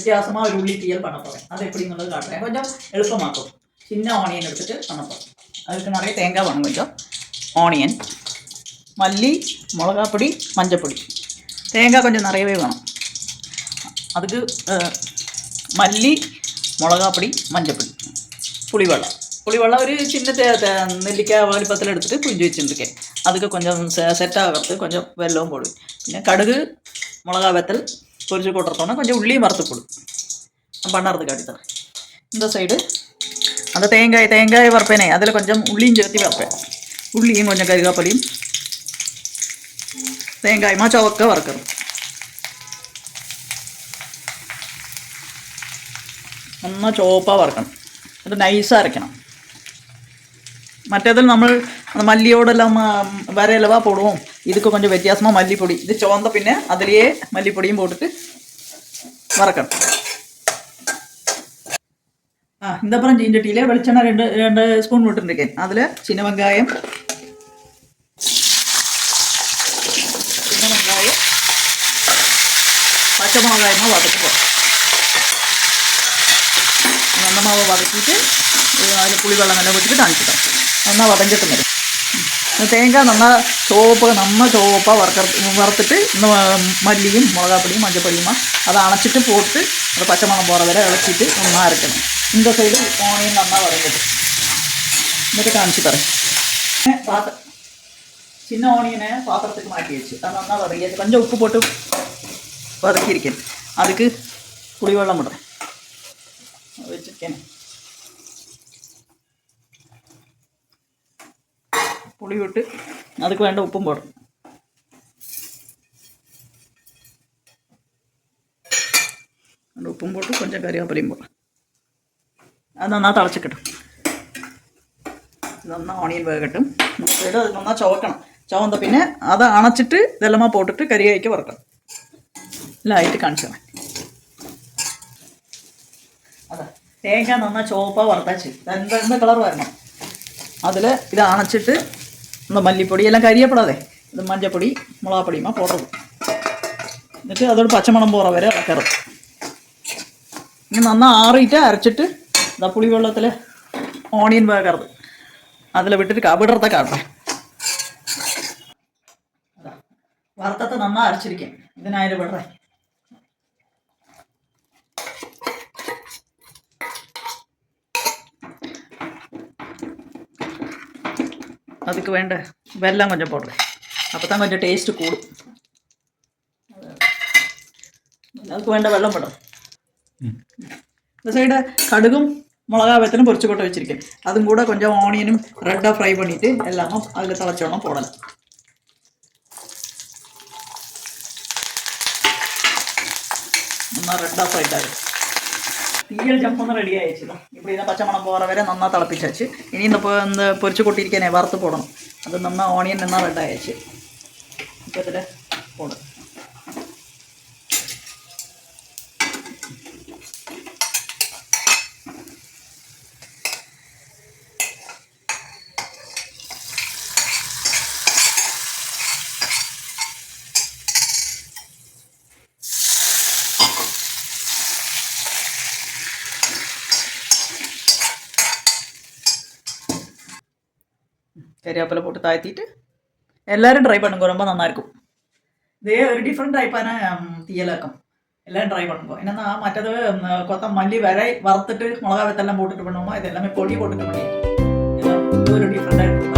வித்தியாசமாக ஒரு உள்ளி தீயல் பண்ண போகிறேன். அது எப்படிங்கிறது காட்டுறேன். கொஞ்சம் எளுப்பமாக்கும். சின்ன ஆனியன் எடுத்துகிட்டு பண்ண போகிறேன். அதுக்கு நிறைய தேங்காய் வேணும். கொஞ்சம் ஆனியன், மல்லி, மிளகாப்பொடி, மஞ்சப்பொடி. தேங்காய் கொஞ்சம் நிறையவே வேணும். அதுக்கு மல்லி, மிளகாப்பொடி, மஞ்சப்பொடி, புளிவெള്ളം. புளிவെള്ളം ഒരു ചിന്ന നെല്ലിക്ക വലിപ്പത്തിൽ എടുത്തിട്ട് പുളിഞ്ചി വെച്ചിട്ടുണ്ടേൻ. അതൊക്കെ കൊഞ്ചം സെറ്റാകത്ത് കൊഞ്ചം വെല്ലവും പോടും. പിന്നെ കടുക്, மிளகா வத்தல் பொரிச்சு போட்டுருக்கோன்னா கொஞ்சம் உள்ளியும் வறுத்து போடும். பண்ணறது காட்டித்தரேன். இந்த சைடு அந்த தேங்காய் வறுப்பேனே அதில் கொஞ்சம் உள்ளியும் சேர்த்து வறுப்பேன். உள்ளியும் கொஞ்சம் கருகாப்பொலியும் தேங்காயுமா ചുവക്ക വറുക്കണം. നന്നാ ചുവപ്പാக വറുക്കണം. അത് നൈസാக അരയ്ക്കണം. மற்றதில் நம்ம அந்த மல்லியோடெல்லாம் வரையிலவா போடுவோம். இதுக்கு கொஞ்சம் வித்தியாசமாக மல்லிப்பொடி. இது சோந்த பின்ன அதுலேயே மல்லிப்பொடியும் போட்டுட்டு வறுக்கணும். இந்த அப்புறம் ஜீஞ்சட்டியில் வெளிச்செண்ணெய் ரெண்டு ஸ்பூன் விட்டுருக்கேன். அதில் சின்ன வெங்காயம் பச்சை மிளகாயமாக வதக்குவோம். அந்த மாவை வதக்கிட்டு அதில் புளிவெള്ളം எல்லாம் விட்டுட்டு அனுப்பிச்சிட்டோம். நல்லா வதஞ்சிட்டு வரும். தேங்காய் நல்லா ചുവപ്പാக വറുത്തിട്ട് മല്ലിയും மிளகாப்பொடியும் மஞ்சப்பொடியுமா அதை அணைச்சிட்டு போட்டு அந்த பச்சை மணம் போகிற வரை இളக்கிட்டு நல்லா இருக்கணும். இந்த சைடு ஆனியன் நல்லா வதங்கிட்டு എന്നിട്ട് കാണിച്ചു തരാം. சின்ன ஆனியனை பாத்திரத்துக்கு மாட்டி வச்சு அது நல்லா வதக்கியாச்சு. கொஞ்சம் உப்பு போட்டு வதக்கியிருக்கேன். அதுக்கு புளிவெള്ളം விடுறேன் வச்சுருக்கேன். புளி விட்டு அதுக்கு வேണ്ട உப்பும் போடுறேன். அந்த உப்பும் போட்டு கொஞ்சம் கறிவேப்பிலையும் போடுறேன். அது நல்லா തിളച്ചിക്കട്ടും. നന്നാ ഓണിയൻ വേകട്ടും. இந்த சைடு அது நல்லா ചുവക്കണം. ചുവந்த പിന്നെ അത് അണച്ചിട്ട് ഇതെല്ലാം പോട്ടിട്ട് കരിയായിക്ക് വറുക്കണം. എല്ലാം കാണിച്ചു തരാം. അതാ തേങ്ങ നന്നാ ചുവപ്പാக വറുത്താച്ച് എന്താ കളർ വരണം. அதில் இதை அணைச்சிட்டு இந்த மல்லிப்பொடி எல்லாம் கறியப்படாதே இது மஞ்சப்பொடி மிளகாப்பொடியுமா போடுறது. എന്നിട്ട് அதோட பச்சை மணம் போகிற வரை இறக்கிறது. ഇനി നന്നാ ആറിയിട്ട് അരച്ചിട്ട് ഇതാ പുളി വെള്ളത്തിൽ ഓണിയൻ വേകരുത് അതിൽ വിട്ടിട്ട് വിടർത്ത കാട്ടേ. വറുത്തത്തെ നന്നാ അരച്ചിരിക്കും. ഇതിനായാലും വിടറേ. அதுக்கு வேண்ட வெல்லம் கொஞ்சம் போடுறேன். அப்போ தான் கொஞ்சம் டேஸ்ட்டு கூடும். அதுக்கு வேண்ட வெல்லம் போடுறேன். இந்த சைடு கடுகும் மிளகா வத்தலும் பொரிச்சு போட்டு வச்சுருக்கேன். அதுவும் கூட கொஞ்சம் ஆனியனும் ரெட்டாக ஃப்ரை பண்ணிவிட்டு எல்லாமே அதில் திளச்சோன்னா போடலாம். நல்லா ரெட்டாக ஃப்ரைட் ஆகும். തീയൽ ചപ്പൊന്ന് റെഡി ആയിച്ചില്ല. ഇപ്പോൾ ഇതിനെ പച്ചമണം പോറ വരെ നന്നാ തിളപ്പിച്ചു. ഇനി இந்த പൊരിച്ച് കൊട്ടിരിക്കാനേ വറുത്ത് പോടണം. അത് നന്നാ ഓണിയൻ നന്നാ റെഡ് അയച്ച് ഇപ്പോൾ ഇതിൽ പോടും. கறிவேப்பிலை போட்டு தாழ்த்திட்டு எல்லாரும் ட்ரை பண்ணுங்க. ரொம்ப நல்லா இருக்கும். இதே ஒரு டிஃப்ரெண்ட் டைப்பான தீயலாக்கம். எல்லாரும் ட்ரை பண்ணுங்க. என்னன்னா மற்றது கொத்தமல்லி வரை வறுத்துட்டு மிளகா வத்தெல்லாம் போட்டுட்டு பண்ணுவோமா, இது எல்லாமே பொடி போட்டுட்டு பண்ணி இது ஒரு டிஃப்ரெண்டாக இருக்கும்.